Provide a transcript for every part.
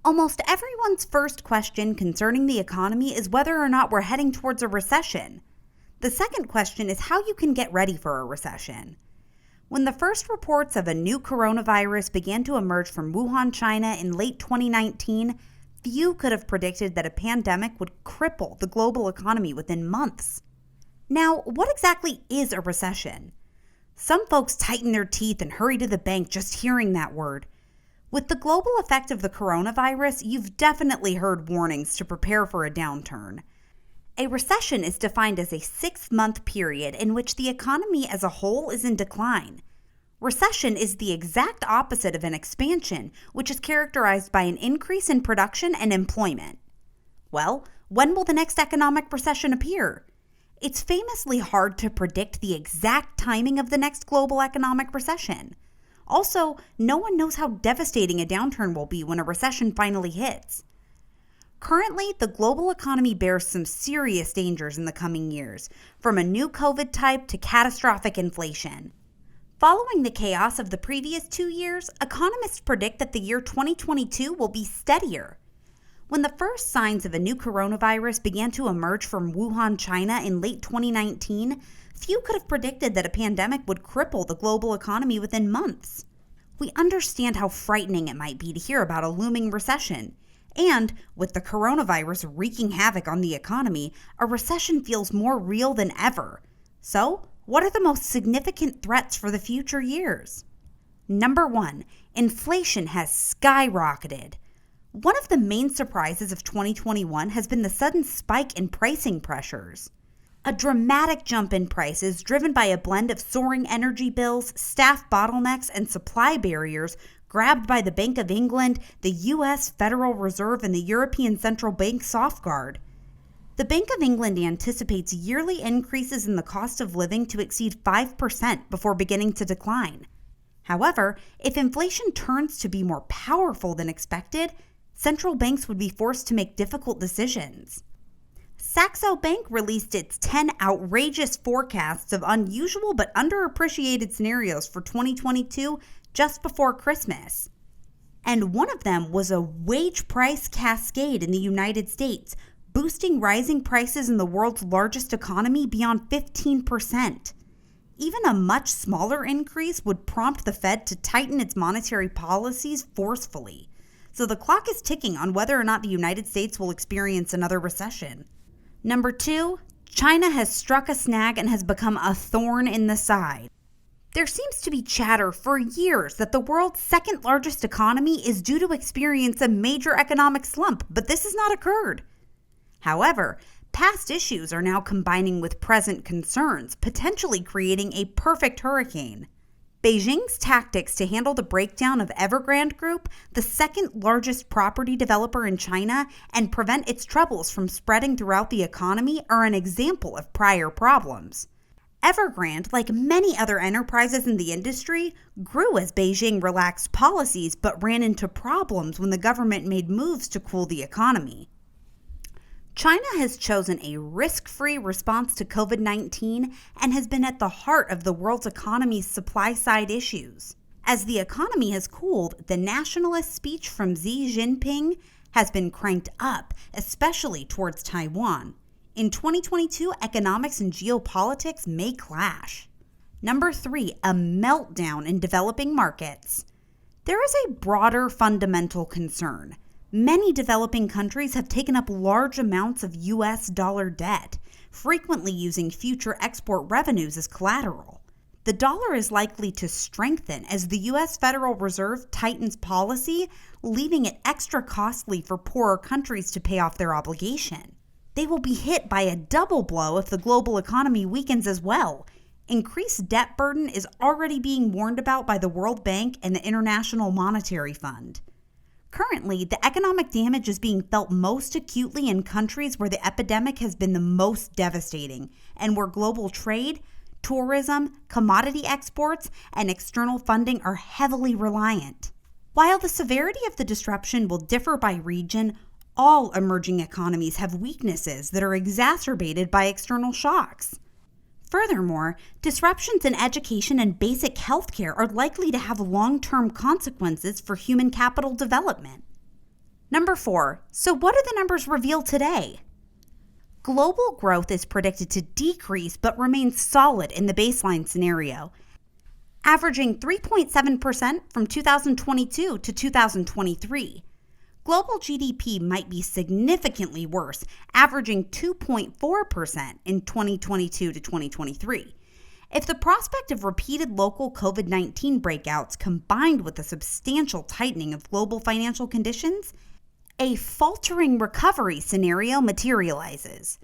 Almost everyone's first question concerning the economy is whether or not we're heading towards a recession. The second question is how you can get ready for a recession. When the first reports of a new coronavirus began to emerge from Wuhan, China in late 2019, few could have predicted that a pandemic would cripple the global economy within months. Now, what exactly is a recession? Some folks tighten their teeth and hurry to the bank just hearing that word. With the global effect of the coronavirus, you've definitely heard warnings to prepare for a downturn. A recession is defined as a 6-month period in which the economy as a whole is in decline. Recession is the exact opposite of an expansion, which is characterized by an increase in production and employment. Well, when will the next economic recession appear? It's famously hard to predict the exact timing of the next global economic recession. Also, no one knows how devastating a downturn will be when a recession finally hits. Currently, the global economy bears some serious dangers in the coming years, from a new COVID type to catastrophic inflation. Following the chaos of the previous 2 years, economists predict that the year 2022 will be steadier. When the first signs of a new coronavirus began to emerge from Wuhan, China in late 2019, few could have predicted that a pandemic would cripple the global economy within months. We understand how frightening it might be to hear about a looming recession. And with the coronavirus wreaking havoc on the economy, a recession feels more real than ever. So, what are the most significant threats for the future years? Number 1, inflation has skyrocketed. One of the main surprises of 2021 has been the sudden spike in pricing pressures. A dramatic jump in prices driven by a blend of soaring energy bills, staff bottlenecks, and supply barriers grabbed by the Bank of England, the U.S. Federal Reserve, and the European Central Bank Softguard. The Bank of England anticipates yearly increases in the cost of living to exceed 5% before beginning to decline. However, if inflation turns to be more powerful than expected, central banks would be forced to make difficult decisions. Saxo Bank released its 10 outrageous forecasts of unusual but underappreciated scenarios for 2022 just before Christmas. And one of them was a wage price cascade in the United States, boosting rising prices in the world's largest economy beyond 15%. Even a much smaller increase would prompt the Fed to tighten its monetary policies forcefully. So the clock is ticking on whether or not the United States will experience another recession. Number 2, China has struck a snag and has become a thorn in the side. There seems to be chatter for years that the world's second largest economy is due to experience a major economic slump, but this has not occurred. However, past issues are now combining with present concerns, potentially creating a perfect hurricane. Beijing's tactics to handle the breakdown of Evergrande Group, the second largest property developer in China, and prevent its troubles from spreading throughout the economy are an example of prior problems. Evergrande, like many other enterprises in the industry, grew as Beijing relaxed policies but ran into problems when the government made moves to cool the economy. China has chosen a risk-free response to COVID-19 and has been at the heart of the world's economy's supply-side issues. As the economy has cooled, the nationalist speech from Xi Jinping has been cranked up, especially towards Taiwan. In 2022, economics and geopolitics may clash. Number 3, a meltdown in developing markets. There is a broader fundamental concern. Many developing countries have taken up large amounts of U.S. dollar debt, frequently using future export revenues as collateral. The dollar is likely to strengthen as the U.S. Federal Reserve tightens policy, leaving it extra costly for poorer countries to pay off their obligation. They will be hit by a double blow if the global economy weakens as well. Increased debt burden is already being warned about by the World Bank and the International Monetary Fund. Currently, the economic damage is being felt most acutely in countries where the epidemic has been the most devastating and where global trade, tourism, commodity exports, and external funding are heavily reliant. While the severity of the disruption will differ by region, all emerging economies have weaknesses that are exacerbated by external shocks. Furthermore, disruptions in education and basic healthcare are likely to have long-term consequences for human capital development. Number 4, so what do the numbers reveal today? Global growth is predicted to decrease but remain solid in the baseline scenario, averaging 3.7% from 2022 to 2023. Global GDP might be significantly worse, averaging 2.4% in 2022 to 2023. If the prospect of repeated local COVID-19 breakouts combined with a substantial tightening of global financial conditions, a faltering recovery scenario materializes.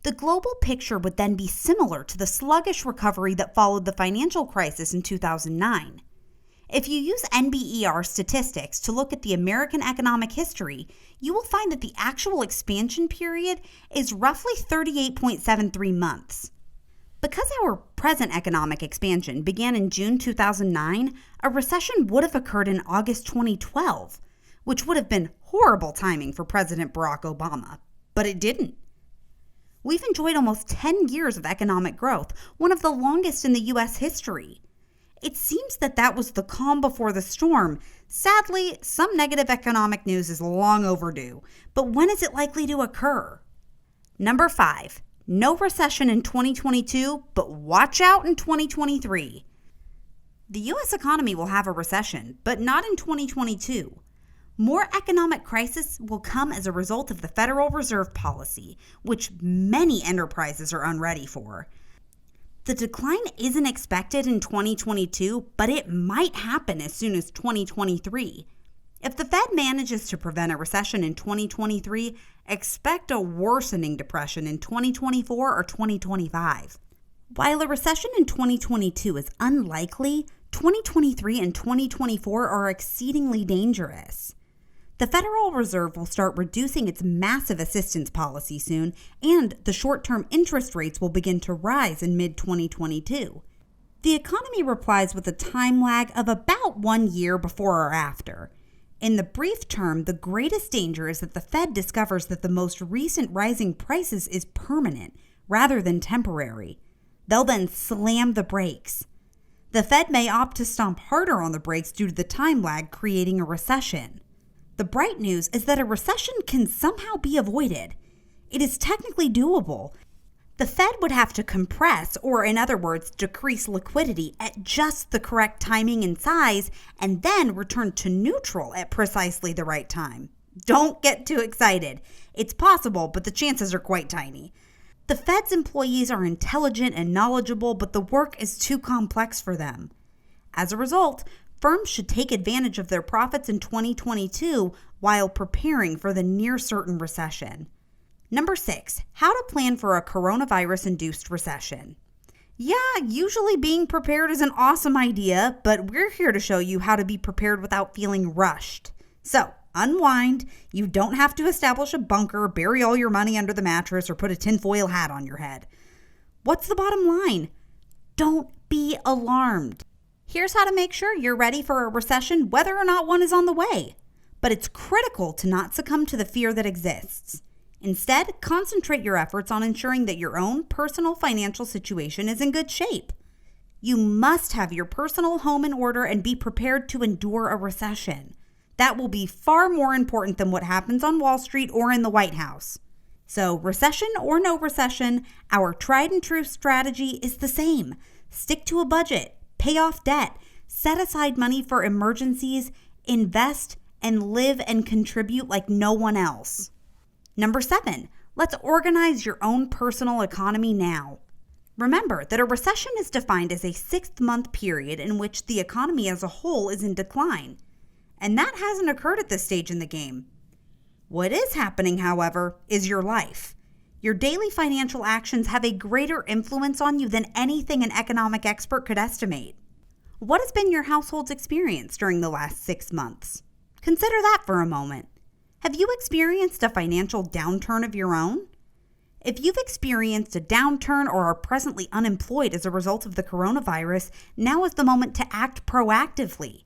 The global picture would then be similar to the sluggish recovery that followed the financial crisis in 2009. If you use NBER statistics to look at the American economic history, you will find that the actual expansion period is roughly 38.73 months. Because our present economic expansion began in June 2009, a recession would have occurred in August 2012, which would have been horrible timing for President Barack Obama, but it didn't. We've enjoyed almost 10 years of economic growth, one of the longest in the U.S. history. It seems that was the calm before the storm. Sadly, some negative economic news is long overdue, but when is it likely to occur? Number 5, no recession in 2022, but watch out in 2023. The U.S. economy will have a recession, but not in 2022. More economic crisis will come as a result of the Federal Reserve policy, which many enterprises are unready for. The decline isn't expected in 2022, but it might happen as soon as 2023. If the Fed manages to prevent a recession in 2023, expect a worsening depression in 2024 or 2025. While a recession in 2022 is unlikely, 2023 and 2024 are exceedingly dangerous. The Federal Reserve will start reducing its massive assistance policy soon, and the short-term interest rates will begin to rise in mid-2022. The economy replies with a time lag of about 1 year before or after. In the brief term, the greatest danger is that the Fed discovers that the most recent rising prices is permanent rather than temporary. They'll then slam the brakes. The Fed may opt to stomp harder on the brakes due to the time lag, creating a recession. The bright news is that a recession can somehow be avoided. It is technically doable. The Fed would have to compress, or in other words, decrease liquidity at just the correct timing and size, and then return to neutral at precisely the right time. Don't get too excited. It's possible, but the chances are quite tiny. The Fed's employees are intelligent and knowledgeable, but the work is too complex for them. As a result, firms should take advantage of their profits in 2022 while preparing for the near-certain recession. Number 6, how to plan for a coronavirus-induced recession. Yeah, usually being prepared is an awesome idea, but we're here to show you how to be prepared without feeling rushed. So, unwind. You don't have to establish a bunker, bury all your money under the mattress, or put a tinfoil hat on your head. What's the bottom line? Don't be alarmed. Here's how to make sure you're ready for a recession, whether or not one is on the way. But it's critical to not succumb to the fear that exists. Instead, concentrate your efforts on ensuring that your own personal financial situation is in good shape. You must have your personal home in order and be prepared to endure a recession. That will be far more important than what happens on Wall Street or in the White House. So, recession or no recession, our tried and true strategy is the same. Stick to a budget. Pay off debt, set aside money for emergencies, invest, and live and contribute like no one else. Number 7, let's organize your own personal economy now. Remember that a recession is defined as a 6-month period in which the economy as a whole is in decline. And that hasn't occurred at this stage in the game. What is happening, however, is your life. Your daily financial actions have a greater influence on you than anything an economic expert could estimate. What has been your household's experience during the last 6 months? Consider that for a moment. Have you experienced a financial downturn of your own? If you've experienced a downturn or are presently unemployed as a result of the coronavirus, now is the moment to act proactively.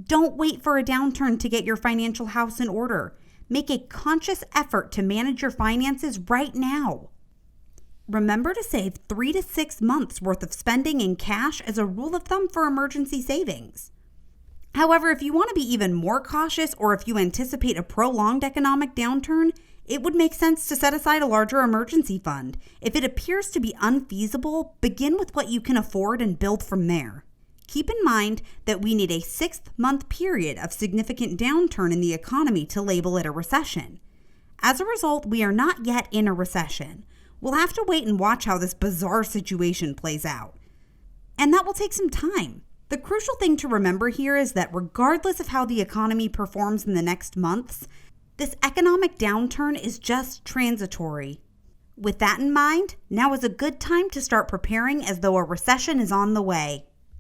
Don't wait for a downturn to get your financial house in order. Make a conscious effort to manage your finances right now. Remember to save 3 to 6 months worth of spending in cash as a rule of thumb for emergency savings. However, if you want to be even more cautious, or if you anticipate a prolonged economic downturn, it would make sense to set aside a larger emergency fund. If it appears to be unfeasible, begin with what you can afford and build from there. Keep in mind that we need a 6-month period of significant downturn in the economy to label it a recession. As a result, we are not yet in a recession. We'll have to wait and watch how this bizarre situation plays out. And that will take some time. The crucial thing to remember here is that regardless of how the economy performs in the next months, this economic downturn is just transitory. With that in mind, now is a good time to start preparing as though a recession is on the way.